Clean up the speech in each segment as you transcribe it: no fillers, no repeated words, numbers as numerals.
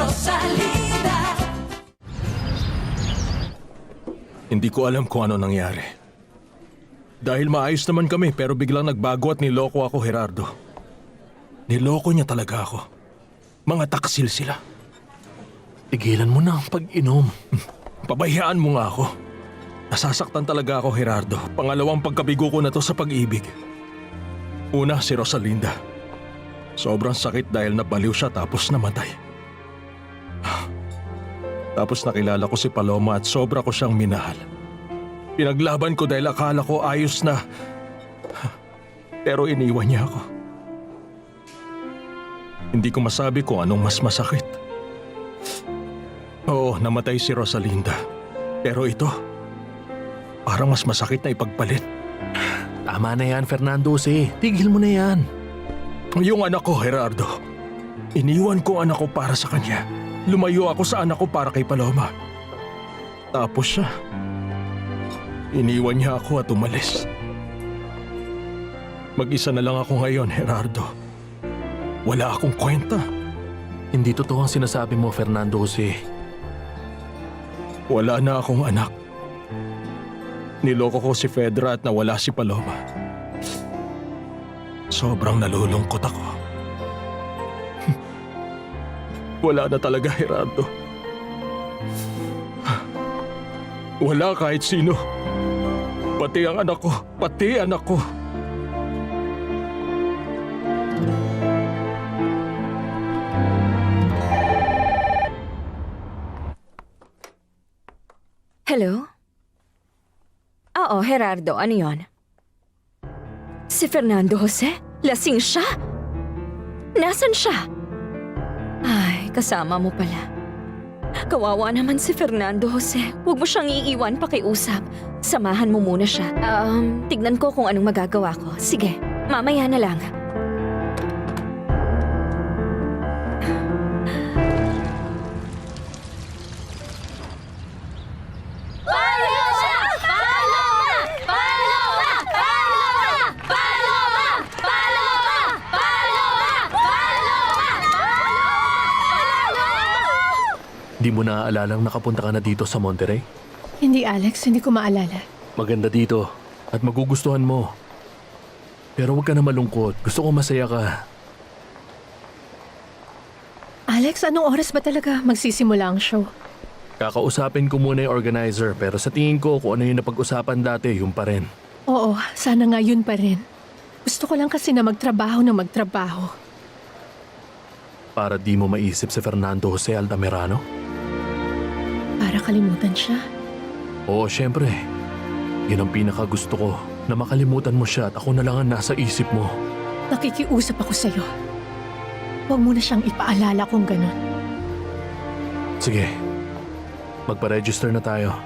Rosalinda. Hindi ko alam kung ano nangyari. Dahil maayos naman kami pero biglang nagbago at niloko ako, Gerardo. Niloko niya talaga ako. Mga taksil sila. Tigilan mo na ang pag-inom. Pabayaan mo nga ako. Nasasaktan talaga ako, Gerardo. Pangalawang pagkabigo ko na to sa pag-ibig. Una, si Rosalinda. Sobrang sakit dahil nabaliw siya tapos namatay. Tapos nakilala ko si Paloma at sobra ko siyang minahal. Pinaglaban ko dahil akala ko ayos na. Pero iniwan niya ako. Hindi ko masabi kung anong mas masakit. Oo, namatay si Rosalinda. Pero ito, parang mas masakit na ipagpalit. Tama na yan, Fernando Jose. Tigil mo na yan. Yung anak ko, Gerardo. Iniwan ko ang anak ko para sa kanya. Lumayo ako sa anak ko para kay Paloma. Tapos siya, iniwan niya ako at umalis. Mag-isa na lang ako ngayon, Gerardo. Wala akong kwenta. Hindi totoo ang sinasabi mo, Fernando Jose. Wala na akong anak. Niloko ko si Fedra at nawala si Paloma. Sobrang nalulungkot ako. Wala na talaga, Gerardo. Wala kahit sino. Pati ang anak ko. Pati anak ko. Hello? Oo, Gerardo. Ano yon? Si Fernando Jose? Lasing siya? Nasaan siya? Ay, kasama mo pala. Kawawa naman si Fernando Jose. Huwag mo siyang iiwan pakiusap. Samahan mo muna siya. Tignan ko kung anong magagawa ko. Sige, mamaya na lang. Di mo naaalalang nakapunta ka na dito sa Monterey? Hindi, Alex. Hindi ko maalala. Maganda dito at magugustuhan mo. Pero huwag ka na malungkot. Gusto ko masaya ka. Alex, anong oras ba talaga magsisimula ang show? Kakausapin ko muna yung organizer pero sa tingin ko kung ano yung napag-usapan dati, yun pa rin. Oo, sana nga yun pa rin. Gusto ko lang kasi na magtrabaho. Para di mo maisip si Fernando Jose Altamirano? Para kalimutan siya. Oo, syempre. Yun ang pinakagusto ko, na makalimutan mo siya at ako na lang ang nasa isip mo. Nakikiusap ako sa'yo. Huwag mo na siyang ipaalala kung ganun. Sige, magpa-register na tayo.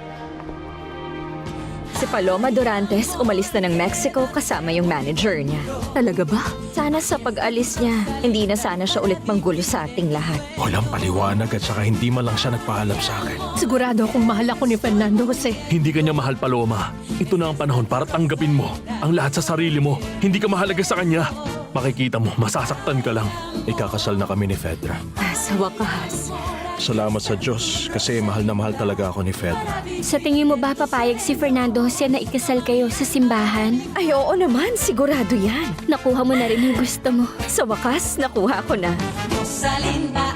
Si Paloma Durantes umalis na ng Mexico kasama yung manager niya. Talaga ba? Sana sa pag-alis niya, hindi na sana siya ulit manggulo sa ating lahat. Walang paliwanag at saka hindi man lang siya nagpaalam sa akin. Sigurado akong mahal ako ni Fernando Jose. Hindi ka niya mahal, Paloma. Ito na ang panahon para tanggapin mo ang lahat sa sarili mo. Hindi ka mahalaga sa kanya. Makikita mo, masasaktan ka lang. Ikakasal na kami ni Fedra. Sa wakas. Salamat sa Diyos kasi mahal na mahal talaga ako ni Fedra. Sa tingin mo ba papayag si Fernando Jose na ikasal kayo sa simbahan? Ay, oo naman. Sigurado yan. Nakuha mo na rin yung gusto mo. Sa wakas, nakuha ko na. Rosalinda